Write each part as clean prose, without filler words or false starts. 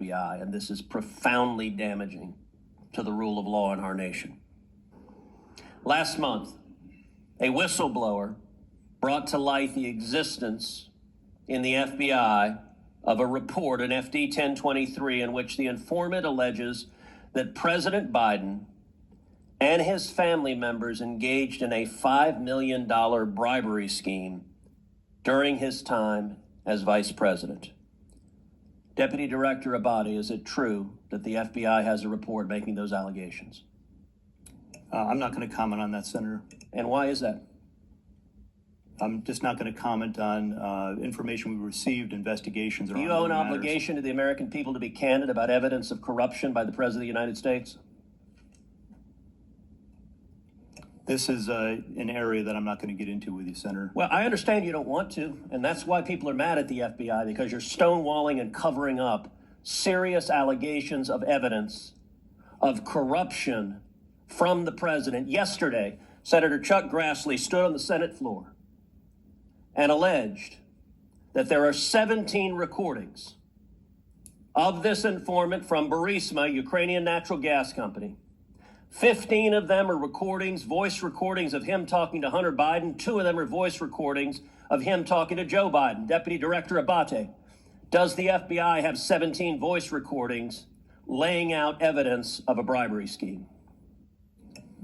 FBI, and this is profoundly damaging to the rule of law in our nation. Last month, a whistleblower brought to light the existence in the FBI of a report, an FD 1023, in which the informant alleges that President Biden and his family members engaged in a $5 million bribery scheme during his time as vice president. Deputy Director Abate, is it true that the FBI has a report making those allegations? I'm not going to comment on that, Senator. And why is that? I'm just not going to comment on information we received, investigations. Do you owe an obligation to the American people to be candid about evidence of corruption by the President of the United States? This is an area that I'm not going to get into with you, Senator. Well, I understand you don't want to, and that's why people are mad at the FBI, because you're stonewalling and covering up serious allegations of evidence of corruption from the president. Yesterday, Senator Chuck Grassley stood on the Senate floor and alleged that there are 17 recordings of this informant from Burisma, Ukrainian natural gas company. 15 of them are recordings, voice recordings of him talking to Hunter Biden. 2 of them are voice recordings of him talking to Joe Biden. Deputy Director Abate, does the FBI have 17 voice recordings laying out evidence of a bribery scheme?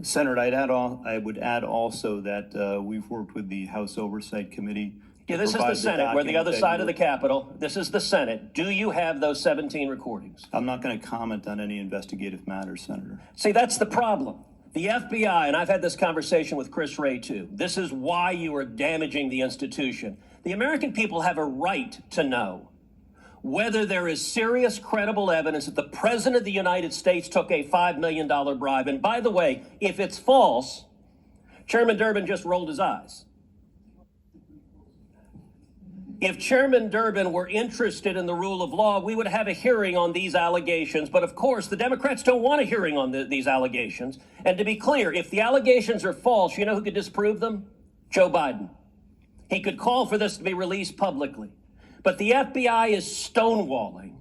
Senator, I would add also that we've worked with the House Oversight Committee. Yeah, this is the Senate. We're the other side of the Capitol. This is the Senate. Do you have those 17 recordings? I'm not going to comment on any investigative matters, Senator. See, that's the problem. The FBI, and I've had this conversation with Chris Wray too, this is why you are damaging the institution. The American people have a right to know whether there is serious, credible evidence that the President of the United States took a $5 million bribe. And by the way, if it's false, Chairman Durbin just rolled his eyes. If Chairman Durbin were interested in the rule of law, we would have a hearing on these allegations. But of course, the Democrats don't want a hearing on these allegations. And to be clear, if the allegations are false, you know who could disprove them? Joe Biden. He could call for this to be released publicly. But the FBI is stonewalling.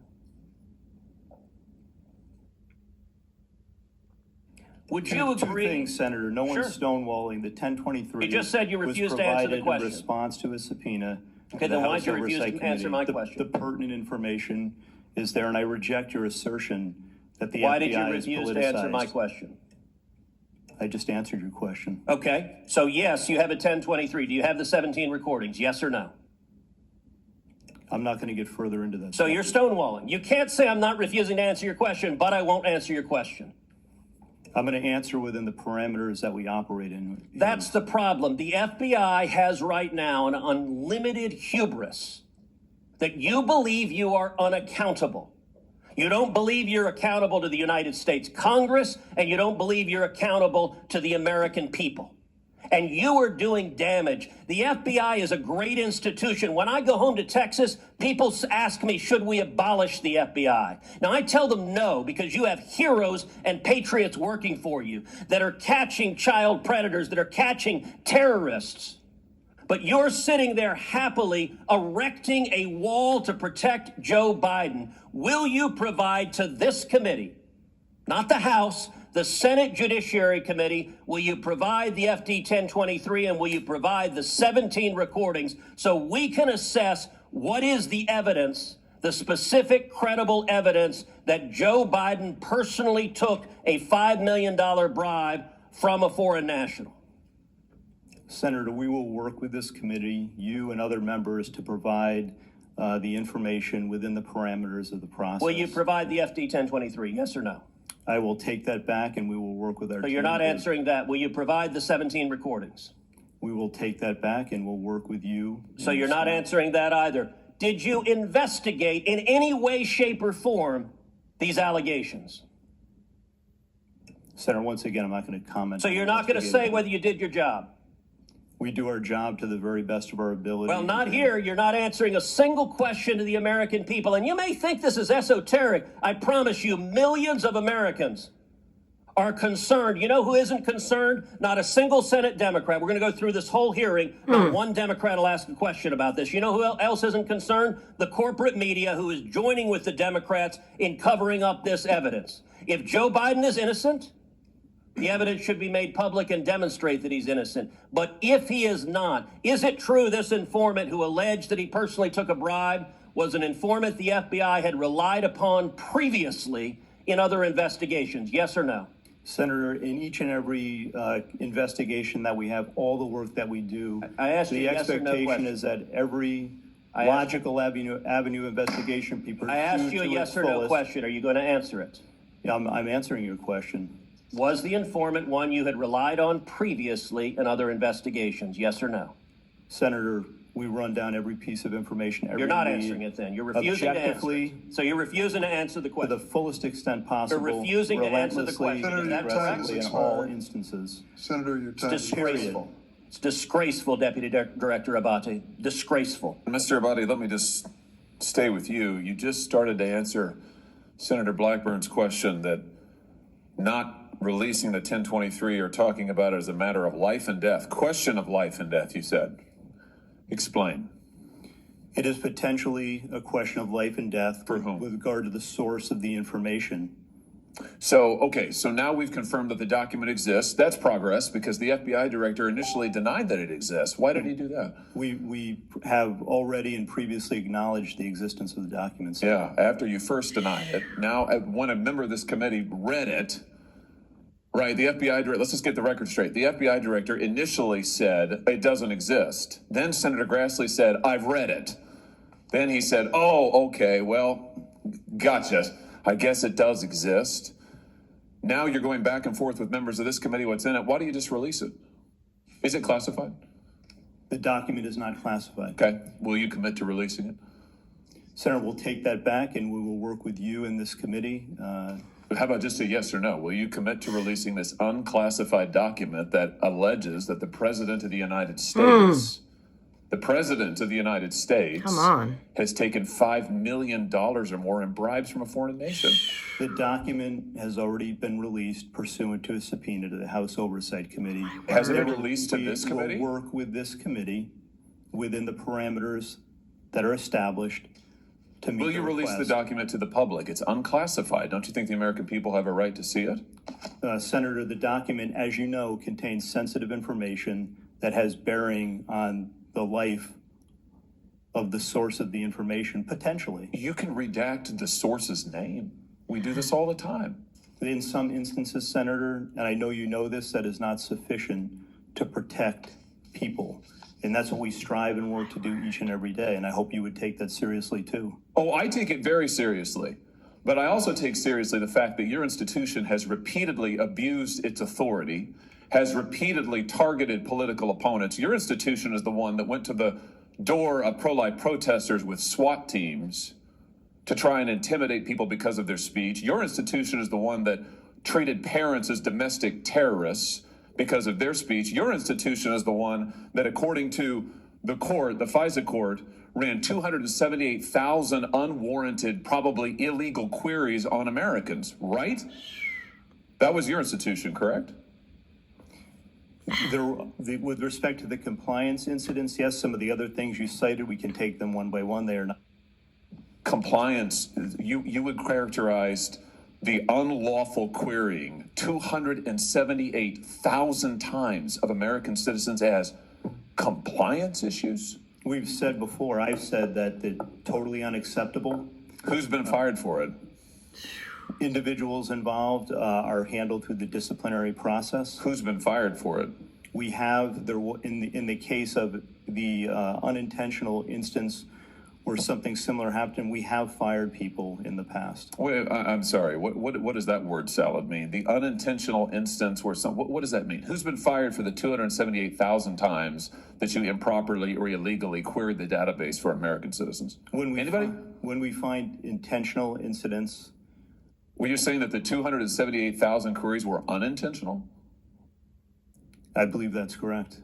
Would you agree? Two things, Senator. No one's stonewalling. The 1023 you just said you refused to answer the question. In response to a subpoena. Okay, then why did you refuse to answer my question? The pertinent information is there, and I reject your assertion that the FBI is politicized. Why did you refuse to answer my question? I just answered your question. Okay, so yes, you have a 1023. Do you have the 17 recordings, yes or no? I'm not going to get further into that. So you're stonewalling. You can't say I'm not refusing to answer your question, but I won't answer your question. I'm going to answer within the parameters that we operate in. That's the problem. The FBI has right now an unlimited hubris that you believe you are unaccountable. You don't believe you're accountable to the United States Congress, and you don't believe you're accountable to the American people. And you are doing damage. The FBI is a great institution. When I go home to Texas, people ask me, should we abolish the FBI? Now, I tell them no, because you have heroes and patriots working for you that are catching child predators, that are catching terrorists. But you're sitting there happily erecting a wall to protect Joe Biden. Will you provide to this committee, not the House, the Senate Judiciary Committee, will you provide the FD 1023 and will you provide the 17 recordings so we can assess what is the evidence, the specific credible evidence that Joe Biden personally took a $5 million bribe from a foreign national? Senator, we will work with this committee, you and other members, to provide the information within the parameters of the process. Will you provide the FD 1023, yes or no? I will take that back and we will work with our team. So you're not answering that. Will you provide the 17 recordings? We will take that back and we'll work with you. So you're not answering that either. Did you investigate in any way, shape, or form these allegations? Senator, once again, I'm not going to comment. So you're not going to say whether you did your job? We do our job to the very best of our ability. Well, not here. You're not answering a single question to the American people. And you may think this is esoteric. I promise you, millions of Americans are concerned. You know who isn't concerned? Not a single Senate Democrat. We're going to go through this whole hearing. Not one Democrat will ask a question about this. You know who else isn't concerned? The corporate media, who is joining with the Democrats in covering up this evidence. If Joe Biden is innocent, the evidence should be made public and demonstrate that he's innocent. But if he is not, is it true this informant who alleged that he personally took a bribe was an informant the FBI had relied upon previously in other investigations? Yes or no? Senator, in each and every investigation that we have, all the work that we do, I asked you the a yes or no expectation question. is that every logical avenue investigation be pursued I asked you a to yes its or no fullest. question. Are you going to answer it? Yeah, I'm answering your question. Was the informant one you had relied on previously in other investigations? Yes or no? Senator, we run down every piece of information. Every You're not lead, answering it then. You're refusing to answer objectively, it. So you're refusing to answer the to question. the fullest extent possible. You're refusing to answer the relentlessly, question. Senator, your time is aggressively in expired. all instances. Senator, your time is Disgraceful. It's disgraceful, Deputy Director Abate. Disgraceful. Mr. Abadi, let me just stay with you. You just started to answer Senator Blackburn's question that not releasing the 1023 or talking about it as a matter of life and death. Question of life and death, you said. Explain. It is potentially a question of life and death For whom? with regard to the source of the information. So, okay, so now we've confirmed that the document exists. That's progress because the FBI director initially denied that it exists. Why did he do that? We have already and previously acknowledged the existence of the documents. Yeah, after you first denied it. Now, when a member of this committee read it, right, the FBI director, let's just get the record straight. The FBI director initially said it doesn't exist. Then Senator Grassley said, I've read it. Then he said, oh, okay, well, gotcha. I guess it does exist. Now you're going back and forth with members of this committee what's in it. Why don't you just release it? Is it classified? The document is not classified. Okay. Will you commit to releasing it? Senator, we'll take that back and we will work with you in this committee. But how about just a yes or no? Will you commit to releasing this unclassified document that alleges that the President of the United States, the President of the United States, Come on. has taken $5 million or more in bribes from a foreign nation? The document has already been released pursuant to a subpoena to the House Oversight Committee. Has it been released to this We committee? will work with this committee within the parameters that are established to meet Will you the release the request. document to the public? It's unclassified. Don't you think the American people have a right to see it? Senator, the document, as you know, contains sensitive information that has bearing on the life of the source of the information, potentially. You can redact the source's name. We do this all the time. In some instances, Senator, and I know you know this, that is not sufficient to protect people. And that's what we strive and work to do each and every day. And I hope you would take that seriously too. Oh, I take it very seriously. But I also take seriously the fact that your institution has repeatedly abused its authority, has repeatedly targeted political opponents. Your institution is the one that went to the door of pro-life protesters with SWAT teams to try and intimidate people because of their speech. Your institution is the one that treated parents as domestic terrorists because of their speech. Your institution is the one that, according to the court, the FISA court, ran 278,000 unwarranted, probably illegal queries on Americans, right? That was your institution, correct? With respect to the compliance incidents, yes, some of the other things you cited, we can take them one by one. They are not. Compliance, you would characterize the unlawful querying 278,000 times of American citizens as compliance issues? We've said before, I've said that the totally unacceptable. Who's been fired for it? Individuals involved are handled through the disciplinary process. Who's been fired for it? We have, in the case of the unintentional instance where something similar happened, we have fired people in the past. Wait, I'm sorry. What does that word salad mean? The unintentional instance where what does that mean? Who's been fired for the 278,000 times that you improperly or illegally queried the database for American citizens? Anybody? When we find intentional incidents. Were you saying that the 278,000 queries were unintentional? I believe that's correct.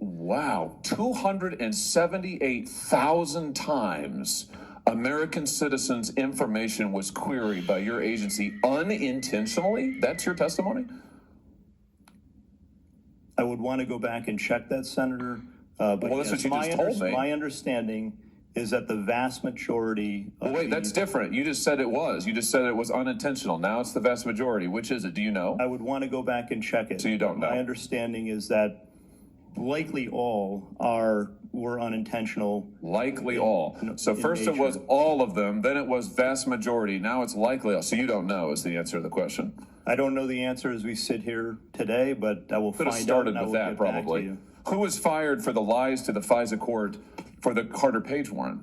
Wow, 278,000 times American citizens' information was queried by your agency unintentionally? That's your testimony? I would want to go back and check that, Senator. But Well, that's what you just told me. My understanding is that the vast majority of Well, wait, that's different. You just said it was. You just said it was unintentional. Now it's the vast majority. Which is it? Do you know? I would want to go back and check it. So you don't know? My understanding is that likely all were unintentional. Likely all. So first it was all of them, then it was vast majority. Now it's likely all. So you don't know is the answer to the question. I don't know the answer as we sit here today, but I will Could have find out. started And I with will that get back to probably. you. Who was fired for the lies to the FISA court for the Carter Page warrant?